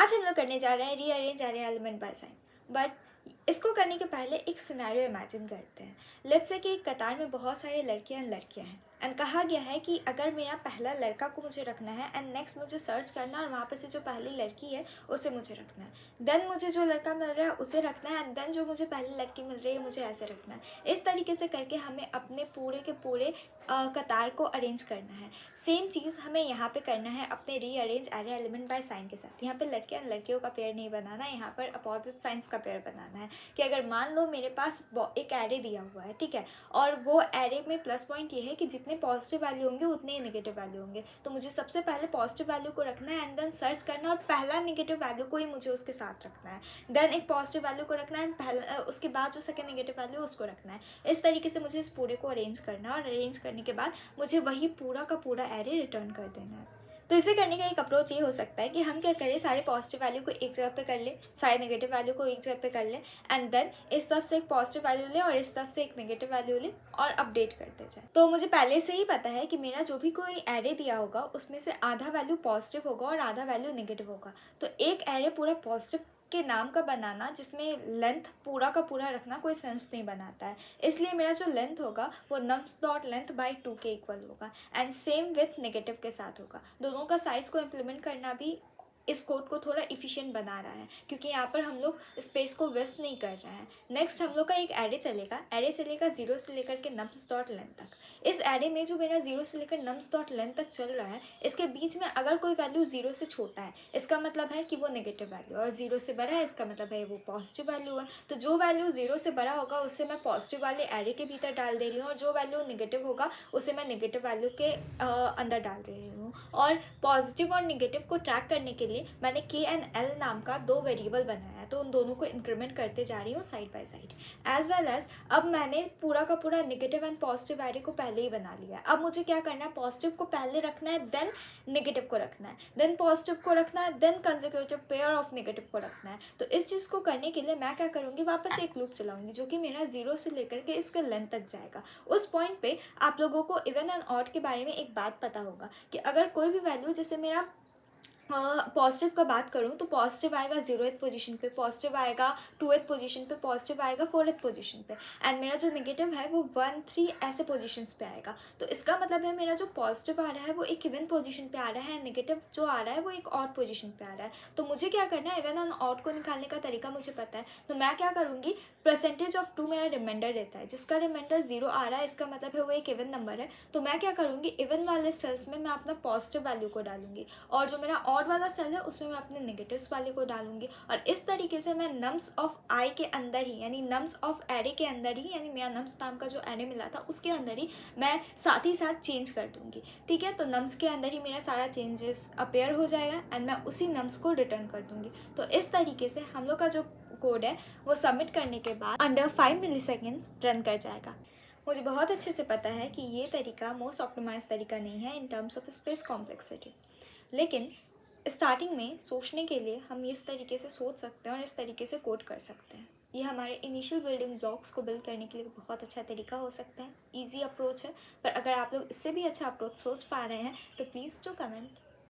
आज हम लोग करने जा रहे हैं rearrange array element by sine. But इसको करने के पहले एक सिनेरियो इमेजिन करते हैं। लेट्स से कि एक कतार में बहुत सारे लड़कियां हैं एंड कहा गया है कि अगर मेरा पहला लड़का को मुझे रखना है एंड नेक्स्ट मुझे सर्च करना है और वहाँ पे से जो पहली लड़की है उसे मुझे रखना है, देन मुझे जो लड़का मिल रहा है उसे रखना है एंड देन जो मुझे पहली लड़की मिल रही है मुझे ऐसे रखना है। इस तरीके से करके हमें अपने पूरे के पूरे कतार को अरेंज करना है। सेम चीज़ हमें यहाँ पे करना है अपने rearrange array element by sine के साथ। यहाँ पे लड़के लड़कियों का पेयर नहीं बनाना, यहाँ पर अपोजिट साइंस का पेयर बनाना है। कि अगर मान लो मेरे पास एक एरे दिया हुआ है, ठीक है, और वो एरे में प्लस पॉइंट ये है कि जितने पॉजिटिव वैल्यू होंगे उतने ही नेगेटिव वैल्यू होंगे, तो मुझे सबसे पहले पॉजिटिव वैल्यू को रखना है एंड देन सर्च करना और पहला नेगेटिव वैल्यू को ही मुझे उसके साथ रखना है, देन एक पॉजिटिव वैल्यू को रखना है एंड पहला उसके बाद जो सेकंड नेगेटिव वैल्यू है उसको रखना है। इस तरीके से मुझे इस पूरे को अरेंज करना है और अरेंज करने के बाद मुझे वही पूरा का पूरा एरे रिटर्न कर देना है। तो इसे करने का एक अप्रोच ये हो सकता है कि हम क्या करें, सारे पॉजिटिव वैल्यू को एक जगह पे कर लें, सारे नेगेटिव वैल्यू को एक जगह पे कर लें एंड देन इस तरफ से एक पॉजिटिव वैल्यू लें और इस तरफ से एक नेगेटिव वैल्यू लें और अपडेट करते जाए। तो मुझे पहले से ही पता है कि मेरा जो भी कोई एरे दिया होगा उसमें से आधा वैल्यू पॉजिटिव होगा और आधा वैल्यू नेगेटिव होगा। तो एक एरे पूरा पॉजिटिव के नाम का बनाना जिसमें लेंथ पूरा का पूरा रखना कोई सेंस नहीं बनाता है, इसलिए मेरा जो लेंथ होगा वो नम्स डॉट लेंथ बाई 2 के इक्वल होगा एंड सेम विथ नेगेटिव के साथ होगा। दोनों का साइज़ को इम्प्लीमेंट करना भी इस कोड को थोड़ा इफ़िशिएंट बना रहा है क्योंकि यहाँ पर हम लोग स्पेस को वेस्ट नहीं कर रहे हैं। नेक्स्ट हम लोग का एक एरे चलेगा 0 से लेकर के नम्स डॉट लेंथ तक। इस एरे में जो मेरा 0 से लेकर नम्स डॉट लेंथ तक चल रहा है, इसके बीच में अगर कोई वैल्यू 0 से छोटा है इसका मतलब है कि वो नेगेटिव वैल्यू, और 0 से बड़ा है इसका मतलब है वो पॉजिटिव वैल्यू है। तो जो वैल्यू 0 से बड़ा होगा उससे मैं पॉजिटिव वाले एरे के भीतर डाल दे रही हूँ और जो वैल्यू नेगेटिव होगा उसे मैं नेगेटिव वैल्यू के अंदर डाल रही हूँ। और पॉजिटिव और नेगेटिव को ट्रैक करने के लिए मैंने के एंड एल नाम का 2 वेरिएबल बनाया है, तो उन दोनों को इंक्रीमेंट करते जा रही हूँ side by side. As well as अब मैंने पूरा का पूरा नेगेटिव एंड पॉजिटिव एरे को पहले ही बना लिया है। अब मुझे क्या करना है, पॉजिटिव को पहले रखना है, देन नेगेटिव को रखना है, देन पॉजिटिव को रखना है, then consecutive pair of negative को रखना है। तो इस चीज़ को करने के लिए मैं क्या करूँगी, वापस एक लूप चलाऊंगी जो कि मेरा 0 से लेकर के इसके लेंथ तक जाएगा। उस पॉइंट पे आप लोगों को इवन एंड ऑड के बारे में एक बात पता होगा कि अगर कोई भी वैल्यू, जैसे मेरा पॉजिटिव का बात करूँ तो पॉजिटिव आएगा 0th पोजीशन पे, पॉजिटिव आएगा 2th पोजीशन पे, पॉजिटिव आएगा 4th पोजीशन पे एंड मेरा जो नेगेटिव है वो 1 3 ऐसे पोजीशंस पे आएगा। तो इसका मतलब है मेरा जो पॉजिटिव आ रहा है वो एक इवन पोजीशन पे आ रहा है, नेगेटिव जो आ रहा है वो एक ऑड पोजीशन पे आ रहा है। तो मुझे क्या करना है, इवन एंड ऑड को निकालने का तरीका मुझे पता है। तो मैं क्या करूँगी, परसेंटेज ऑफ 2 मेरा रिमाइंडर देता है, जिसका रिमाइंडर 0 आ रहा है इसका मतलब है वो एक इवन नंबर है। तो मैं क्या करूँगी, इवन वाले सेल्स में मैं अपना पॉजिटिव वैल्यू को डालूंगी और जो मेरा ऑड वाला सेल है उसमें मैं अपने नेगेटिव्स वाले को डालूंगी। और इस तरीके से मैं नम्स ऑफ आई के अंदर ही, यानी नम्स ऑफ एरे के अंदर ही, यानी मेरा नम्स नाम का जो एरे मिला था उसके अंदर ही मैं साथ ही साथ चेंज कर दूंगी। ठीक है, तो नम्स के अंदर ही मेरा सारा चेंजेस अपेयर हो जाएगा एंड मैं उसी नम्स को रिटर्न कर दूंगी। तो इस तरीके से हम लोग का जो कोड है वो सबमिट करने के बाद अंडर 5 मिलीसेकेंड्स रन कर जाएगा। मुझे बहुत अच्छे से पता है कि ये तरीका मोस्ट ऑप्टिमाइज तरीका नहीं है in terms of space complexity, लेकिन स्टार्टिंग में सोचने के लिए हम इस तरीके से सोच सकते हैं और इस तरीके से कोड कर सकते हैं। ये हमारे इनिशियल बिल्डिंग ब्लॉक्स को बिल्ड करने के लिए बहुत अच्छा तरीका हो सकता है। इजी अप्रोच है, पर अगर आप लोग इससे भी अच्छा अप्रोच सोच पा रहे हैं तो प्लीज़ डू कमेंट।